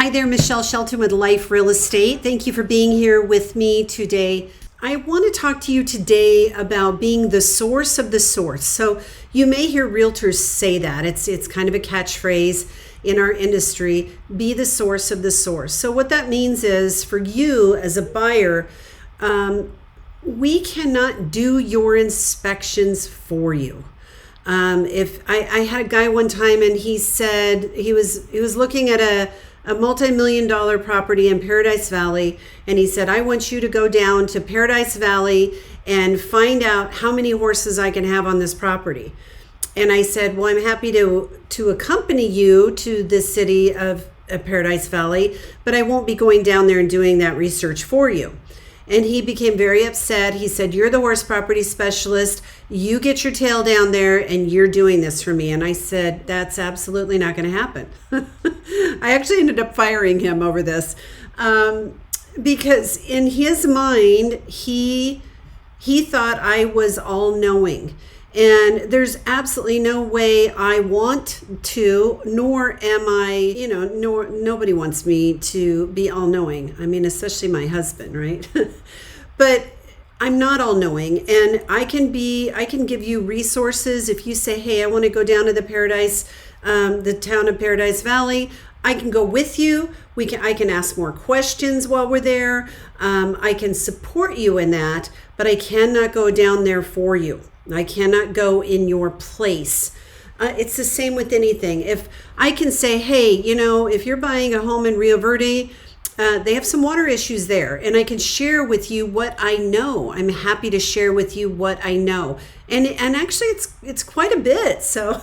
Hi there, Mě Shelton with Life Real Estate. Thank you for being here with me today. I want to talk to you today about being the source of the source. So you may hear realtors say that. It's kind of a catchphrase in our industry, be the source of the source. So what that means is for you as a buyer, we cannot do your inspections for you. If I had a guy one time and he said he was looking at a multi-million-dollar property in Paradise Valley, and he said, I want you to go down to Paradise Valley and find out how many horses I can have on this property. And I said, well, I'm happy to accompany you to the city of Paradise Valley, but I won't be going down there and doing that research for you. And he became very upset. He said, you're the horse property specialist. You get your tail down there and you're doing this for me. And I said, that's absolutely not going to happen. I actually ended up firing him over this because in his mind, he thought I was all knowing. And there's absolutely no way I want to, nor am I, nobody wants me to be all knowing. I mean, especially my husband, right? But I'm not all knowing, and I can give you resources. If you say, hey, I want to go down to the town of Paradise Valley, I can go with you. I can ask more questions while we're there. I can support you in that, but I cannot go down there for you. I cannot go in your place. It's the same with anything. If I can say, hey, if you're buying a home in Rio Verde, they have some water issues there, and I can share with you what I know. I'm happy to share with you what I know. And actually it's quite a bit. So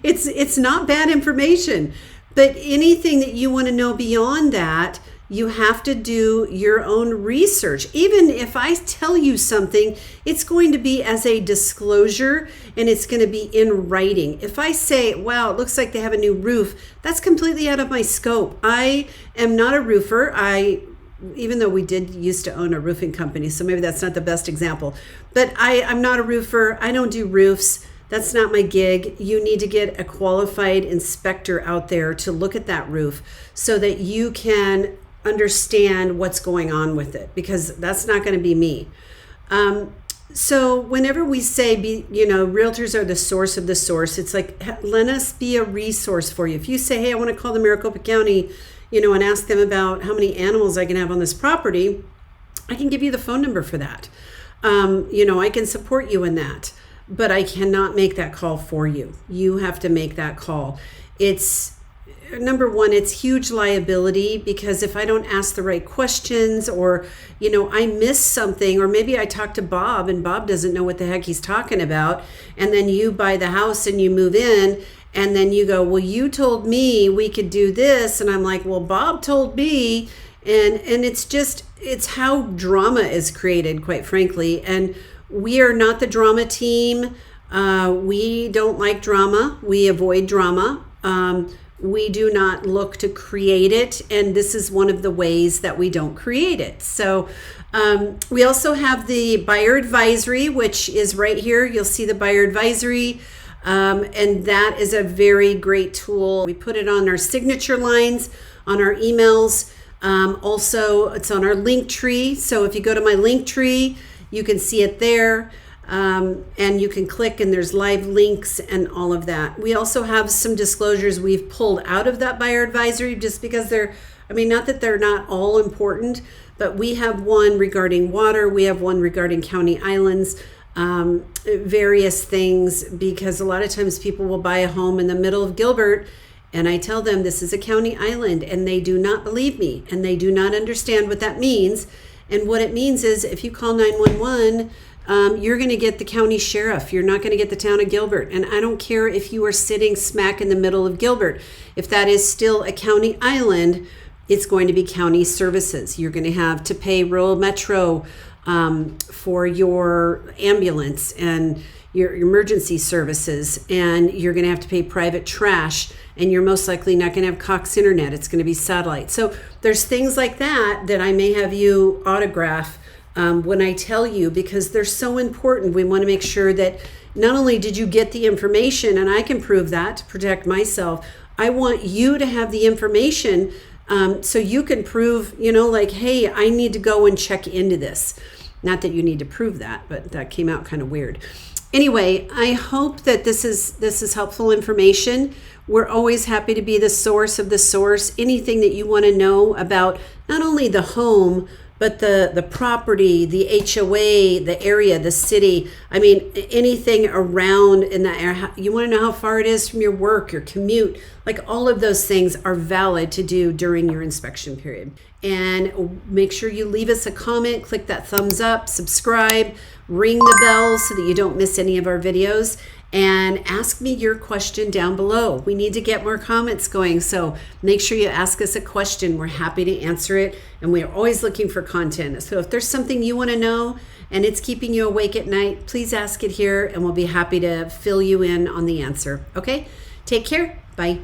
it's not bad information. But anything that you want to know beyond that, you have to do your own research. Even if I tell you something, it's going to be as a disclosure and it's going to be in writing. If I say, wow, it looks like they have a new roof, that's completely out of my scope. I am not a roofer. Even though we did used to own a roofing company, so maybe that's not the best example, but I'm not a roofer. I don't do roofs. That's not my gig. You need to get a qualified inspector out there to look at that roof so that you can understand what's going on with it, because that's not going to be me. So whenever we say, realtors are the source of the source, it's like, let us be a resource for you. If you say, hey, I want to call the Maricopa County, and ask them about how many animals I can have on this property, I can give you the phone number for that. I can support you in that, but I cannot make that call for you. You have to make that call. Number one, it's huge liability, because if I don't ask the right questions, or, I miss something, or maybe I talk to Bob and Bob doesn't know what the heck he's talking about. And then you buy the house and you move in, and then you go, well, you told me we could do this. And I'm like, well, Bob told me. And it's how drama is created, quite frankly. And we are not the drama team. We don't like drama. We avoid drama. We do not look to create it, and this is one of the ways that we don't create it. So we also have the buyer advisory, which is right here. You'll see the buyer advisory, and that is a very great tool. We put it on our signature lines, on our emails. Also, it's on our link tree. So if you go to my link tree, you can see it there. And you can click, and there's live links and all of that. We also have some disclosures we've pulled out of that buyer advisory, just because not that they're not all important, but we have one regarding water. We have one regarding county islands, various things, because a lot of times people will buy a home in the middle of Gilbert, and I tell them this is a county island, and they do not believe me, and they do not understand what that means. And what it means is, if you call 911, you're going to get the county sheriff. You're not going to get the town of Gilbert. And I don't care if you are sitting smack in the middle of Gilbert. If that is still a county island, it's going to be county services. You're going to have to pay rural metro for your ambulance and your emergency services, and you're going to have to pay private trash, and you're most likely not going to have Cox internet. It's going to be satellite. So there's things like that I may have you autograph when I tell you, because they're so important. We want to make sure that not only did you get the information, and I can prove that to protect myself, I want you to have the information So you can prove, like, hey, I need to go and check into this. Not that you need to prove that, but that came out kind of weird. Anyway, I hope that this is helpful information. We're always happy to be the source of the source. Anything that you want to know about not only the home, but the property, the HOA, the area, the city. I mean, anything around in that area. You want to know how far it is from your work, your commute. Like, all of those things are valid to do during your inspection period. And make sure you leave us a comment, click that thumbs up, subscribe, ring the bell so that you don't miss any of our videos. And ask me your question down below. We need to get more comments going, so make sure you ask us a question. We're happy to answer it, and we are always looking for content. So if there's something you want to know and it's keeping you awake at night, please ask it here, and we'll be happy to fill you in on the answer. Okay? Take care. Bye.